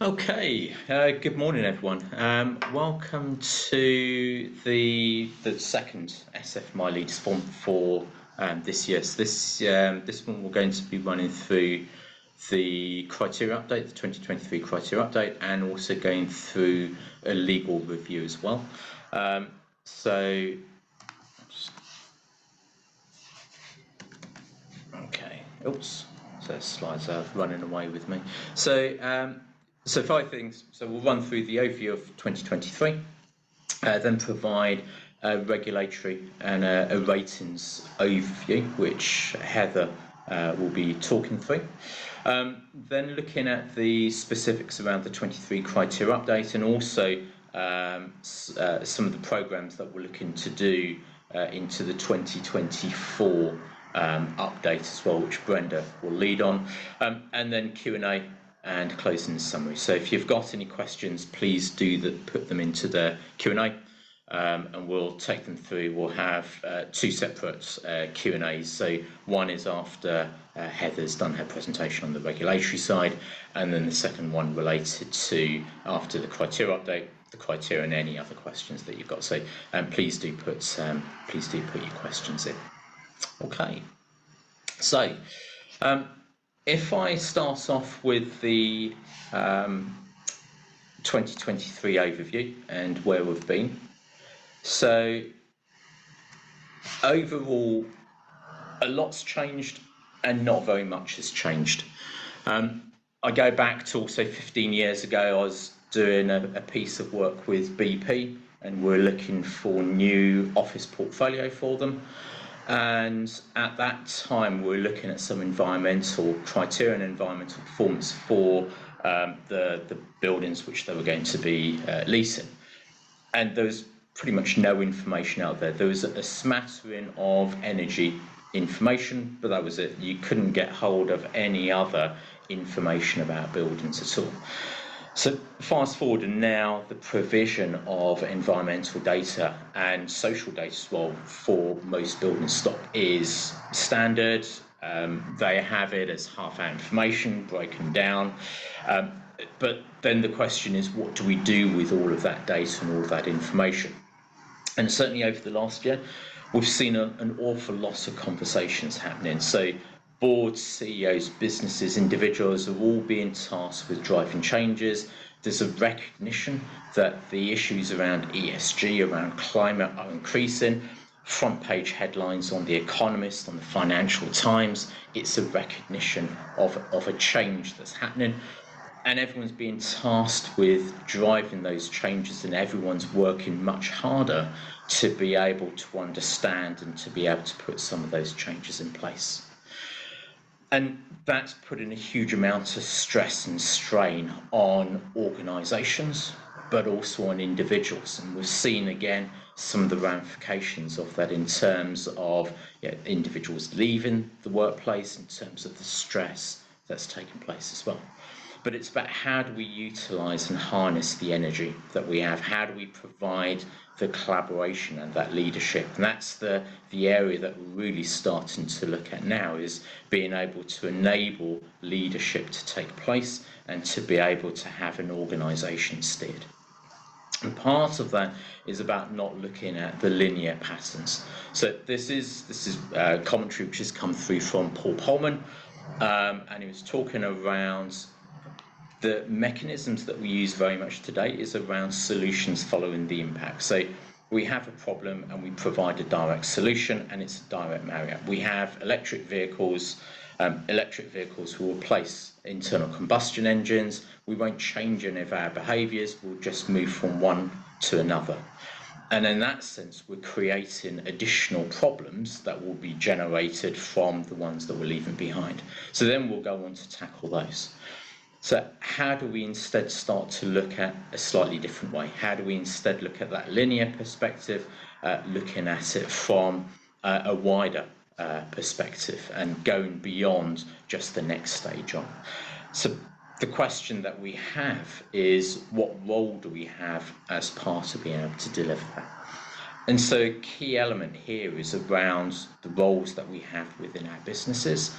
Okay, good morning, everyone. Welcome to the second SFMI Leaders Forum for this year. So this one we're going to be running through the criteria update, the 2023 criteria update, and also going through a legal review as well. Okay, oops, so slides are running away with me. So 5 things. So we'll run through the overview of 2023, then provide a regulatory and a ratings overview, which Heather will be talking through. Then looking at the specifics around the 23 criteria update, and also some of the programs that we're looking to do into the 2024 update as well, which Brenda will lead on, and then Q&A and closing the summary. So if you've got any questions, please do put them into the Q&A, and we'll take them through. We'll have 2 separate Q&As. So one is after Heather's done her presentation on the regulatory side, and then the second one related to after the criteria update, the criteria and any other questions that you've got. So please do put your questions in. Okay. So if I start off with the 2023 overview and where we've been. So overall, a lot's changed and not very much has changed. I go back to also 15 years ago. I was doing a piece of work with BP, and we're looking for new office portfolio for them. And at that time, we were looking at some environmental criteria and environmental performance for the buildings which they were going to be leasing. And there was pretty much no information out there. There was a smattering of energy information, but that was it. You couldn't get hold of any other information about buildings at all. So fast forward, and now the provision of environmental data and social data as well for most building stock is standard. They have it as half-hour information broken down. But then the question is, what do we do with all of that data and all of that information? And certainly over the last year, we've seen an awful lot of conversations happening. So boards, CEOs, businesses, individuals are all being tasked with driving changes. There's a recognition that the issues around ESG, around climate are increasing. Front page headlines on The Economist, on the Financial Times. It's a recognition of a change that's happening. And everyone's being tasked with driving those changes, and everyone's working much harder to be able to understand and to be able to put some of those changes in place. And that's putting a huge amount of stress and strain on organisations, but also on individuals. And we've seen again some of the ramifications of that in terms of individuals leaving the workplace, in terms of the stress that's taking place as well. But it's about how do we utilise and harness the energy that we have? How do we provide the collaboration and that leadership? And that's the area that we're really starting to look at now, is being able to enable leadership to take place and to be able to have an organisation steered. And part of that is about not looking at the linear patterns. So this is commentary which has come through from Paul Polman, and he was talking around the mechanisms that we use very much today is around solutions following the impact. So we have a problem and we provide a direct solution, and it's a direct marriage. We have electric vehicles will replace internal combustion engines. We won't change any of our behaviours, we'll just move from one to another. And in that sense, we're creating additional problems that will be generated from the ones that we're leaving behind. So then we'll go on to tackle those. So how do we instead start to look at a slightly different way? How do we instead look at that linear perspective, looking at it from a wider perspective and going beyond just the next stage on? So the question that we have is, what role do we have as part of being able to deliver that? And so a key element here is around the roles that we have within our businesses.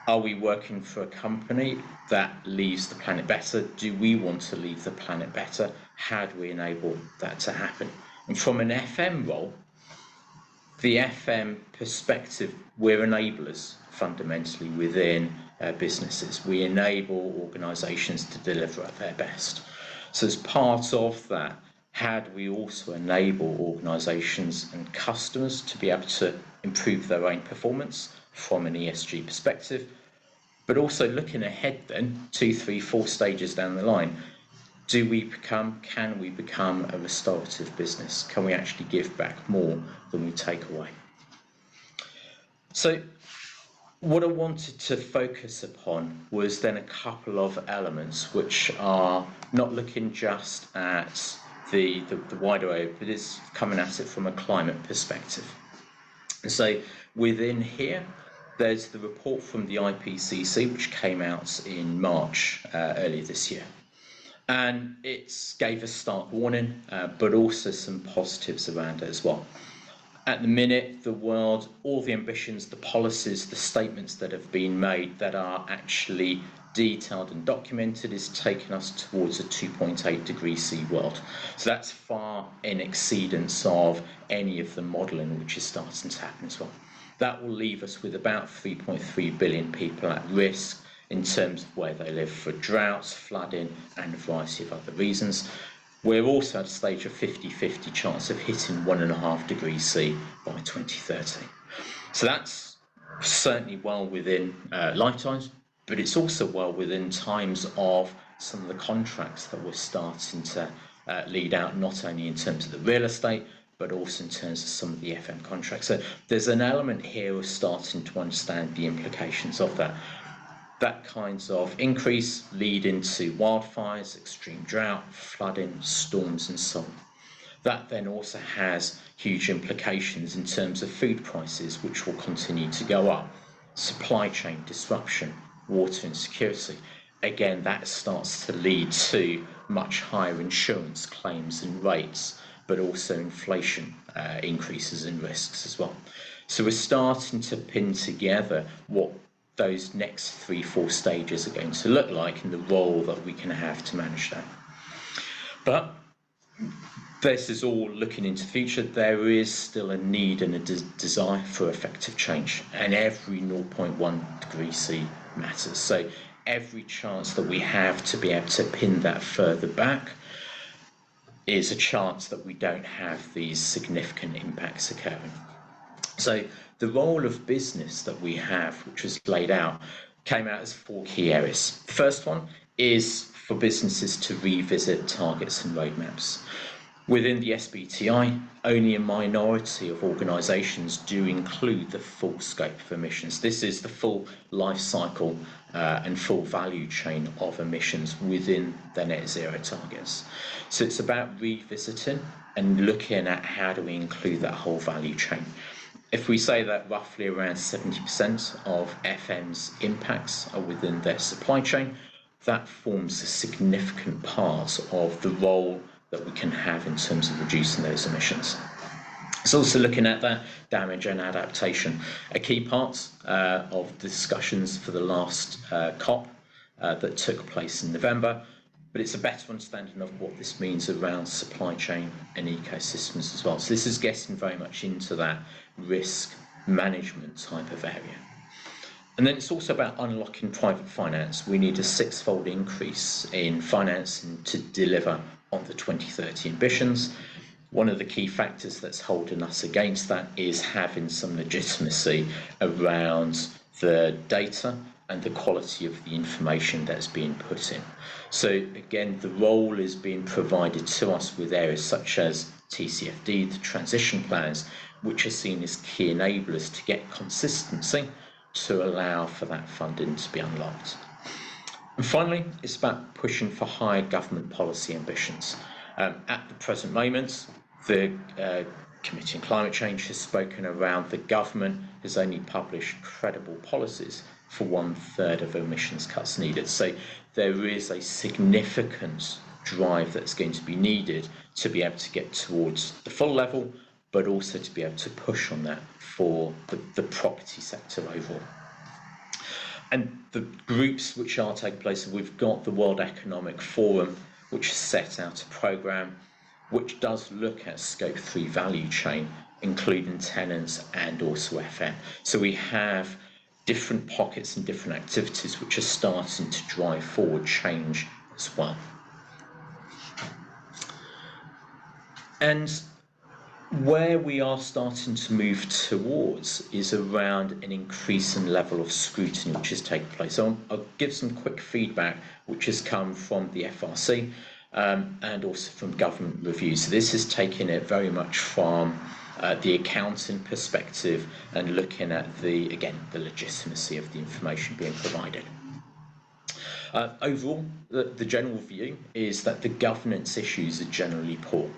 Are we working for a company that leaves the planet better? Do we want to leave the planet better? How do we enable that to happen? And from an FM role, the FM perspective, we're enablers fundamentally within businesses. We enable organisations to deliver at their best. So as part of that, how do we also enable organisations and customers to be able to improve their own performance from an ESG perspective, but also looking ahead then, 2, 3, 4 stages down the line, can we become a restorative business? Can we actually give back more than we take away? So what I wanted to focus upon was then a couple of elements which are not looking just at the wider area, but is coming at it from a climate perspective. And so within here, there's the report from the IPCC, which came out in March earlier this year. And it gave a stark warning, but also some positives around it as well. At the minute, the world, all the ambitions, the policies, the statements that have been made that are actually detailed and documented is taking us towards a 2.8 degree C world. So that's far in exceedance of any of the modelling which is starting to happen as well. That will leave us with about 3.3 billion people at risk in terms of where they live for droughts, flooding, and a variety of other reasons. We're also at a stage of 50-50 chance of hitting 1.5 degrees C by 2030. So that's certainly well within lifetimes, but it's also well within times of some of the contracts that we're starting to lead out, not only in terms of the real estate, but also in terms of some of the FM contracts. So there's an element here of starting to understand the implications of that. That kinds of increase lead into wildfires, extreme drought, flooding, storms, and so on. That then also has huge implications in terms of food prices, which will continue to go up, supply chain disruption, water insecurity. Again, that starts to lead to much higher insurance claims and rates, but also inflation increases and risks as well. So we're starting to pin together what those next 3-4 stages are going to look like and the role that we can have to manage that. But this is all looking into the future. There is still a need and a desire for effective change, and every 0.1 degree C matters. So every chance that we have to be able to pin that further back is a chance that we don't have these significant impacts occurring. So the role of business that we have, which was laid out, came out as 4 key areas. The first one is for businesses to revisit targets and roadmaps. Within the SBTI, only a minority of organisations do include the full scope of emissions. This is the full life cycle and full value chain of emissions within the net zero targets. So it's about revisiting and looking at how do we include that whole value chain. If we say that roughly around 70% of FM's impacts are within their supply chain, that forms a significant part of the role that we can have in terms of reducing those emissions. It's also looking at that damage and adaptation, a key part of discussions for the last COP that took place in November, but it's a better understanding of what this means around supply chain and ecosystems as well. So this is getting very much into that risk management type of area. And then it's also about unlocking private finance. We need a 6-fold increase in financing to deliver on the 2030 ambitions. One of the key factors that's holding us against that is having some legitimacy around the data and the quality of the information that's being put in. So again, the role is being provided to us with areas such as TCFD, the transition plans, which are seen as key enablers to get consistency to allow for that funding to be unlocked. And finally, it's about pushing for higher government policy ambitions. At the present moment, the Committee on Climate Change has spoken around the government has only published credible policies for 1/3 of emissions cuts needed. So there is a significant drive that's going to be needed to be able to get towards the full level, but also to be able to push on that for the property sector overall. And the groups which are taking place, we've got the World Economic Forum, which set out a programme which does look at Scope 3 value chain, including tenants and also FM. So we have different pockets and different activities which are starting to drive forward change as well. And where we are starting to move towards is around an increasing level of scrutiny which is taking place. So I'll give some quick feedback which has come from the FRC and also from government reviews. So this is taking it very much from the accounting perspective and looking at the legitimacy of the information being provided. Overall, the general view is that the governance issues are generally poor.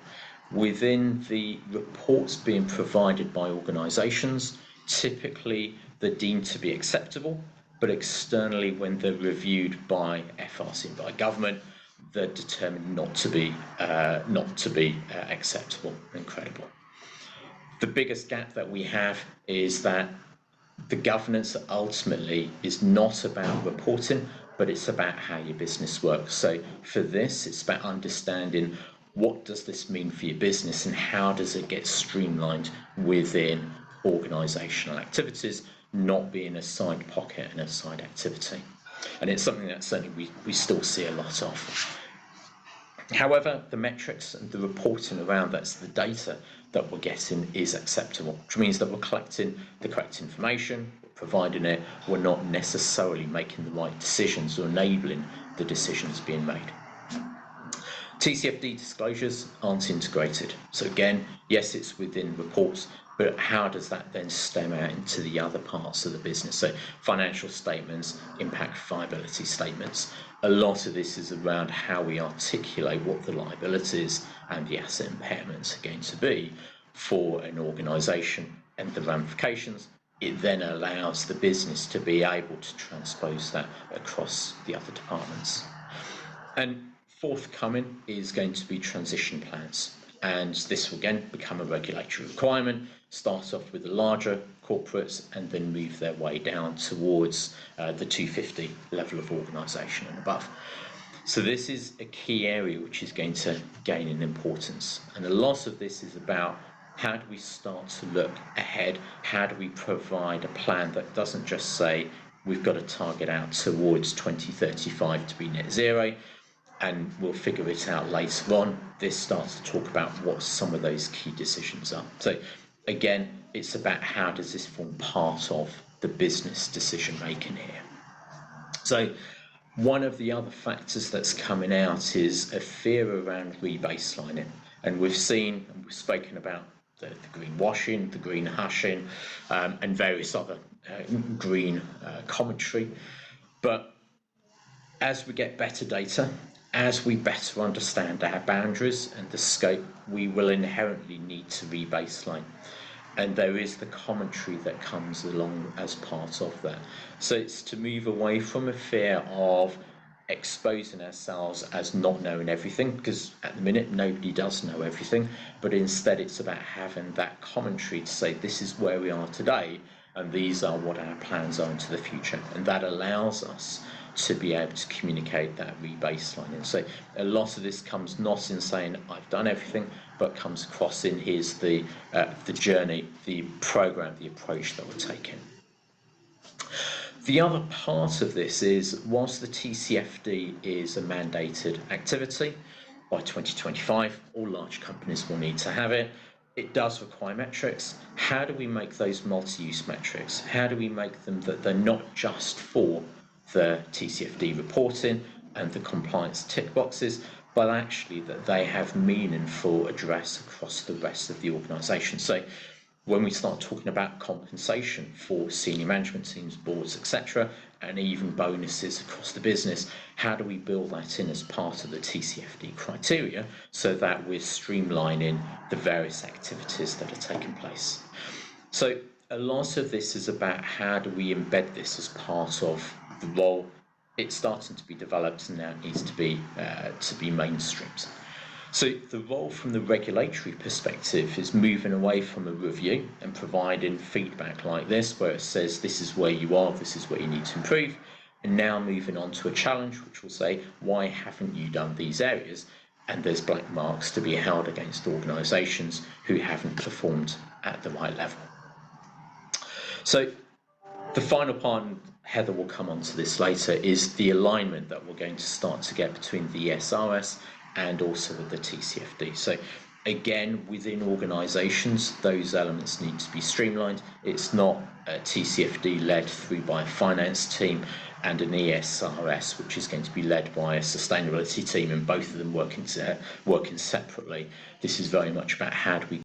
Within the reports being provided by organisations, typically they're deemed to be acceptable, but externally when they're reviewed by FRC and by government, they're determined not to be acceptable and credible. The biggest gap that we have is that the governance ultimately is not about reporting, but it's about how your business works. So for this, it's about understanding what does this mean for your business and how does it get streamlined within organisational activities, not being a side pocket and a side activity. And it's something that certainly we still see a lot of. However, the metrics and the reporting around that, so the data that we're getting is acceptable, which means that we're collecting the correct information, we're providing it, we're not necessarily making the right decisions or enabling the decisions being made. TCFD disclosures aren't integrated. So again, yes, it's within reports, but how does that then stem out into the other parts of the business? So financial statements, impact viability statements. A lot of this is around how we articulate what the liabilities and the asset impairments are going to be for an organisation and the ramifications. It then allows the business to be able to transpose that across the other departments. And forthcoming is going to be transition plans, and this will again become a regulatory requirement, start off with the larger corporates and then move their way down towards the 250 level of organisation and above. So this is a key area which is going to gain in importance, and a lot of this is about how do we start to look ahead, how do we provide a plan that doesn't just say we've got a target out towards 2035 to be net zero, and we'll figure it out later on. This starts to talk about what some of those key decisions are. So again, it's about how does this form part of the business decision making here. So one of the other factors that's coming out is a fear around rebaselining, and we've spoken about the greenwashing, the green hushing, and various other green commentary. But as we get better data, as we better understand our boundaries and the scope, we will inherently need to rebaseline. And there is the commentary that comes along as part of that. So it's to move away from a fear of exposing ourselves as not knowing everything, because at the minute nobody does know everything, but instead it's about having that commentary to say this is where we are today and these are what our plans are into the future. And that allows us to be able to communicate that rebaselining. So a lot of this comes not in saying I've done everything, but comes across in here's the journey, the program, the approach that we're taking. The other part of this is, whilst the TCFD is a mandated activity, by 2025 all large companies will need to have it. It does require metrics. How do we make those multi-use metrics? How do we make them that they're not just for the TCFD reporting and the compliance tick boxes, but actually that they have meaningful address across the rest of the organisation? So when we start talking about compensation for senior management teams, boards, etc., and even bonuses across the business, how do we build that in as part of the TCFD criteria so that we're streamlining the various activities that are taking place? So a lot of this is about how do we embed this as part of the role. It's starting to be developed and now it needs to be mainstreamed. So the role from the regulatory perspective is moving away from a review and providing feedback like this, where it says this is where you are, this is where you need to improve, and now moving on to a challenge which will say, why haven't you done these areas? And there's black marks to be held against organisations who haven't performed at the right level. So the final part, and Heather will come on to this later, is the alignment that we're going to start to get between the SRS and also with the TCFD. So again, within organisations, those elements need to be streamlined. It's not a TCFD led through by a finance team and an ESRS, which is going to be led by a sustainability team, and both of them working separately. This is very much about how do we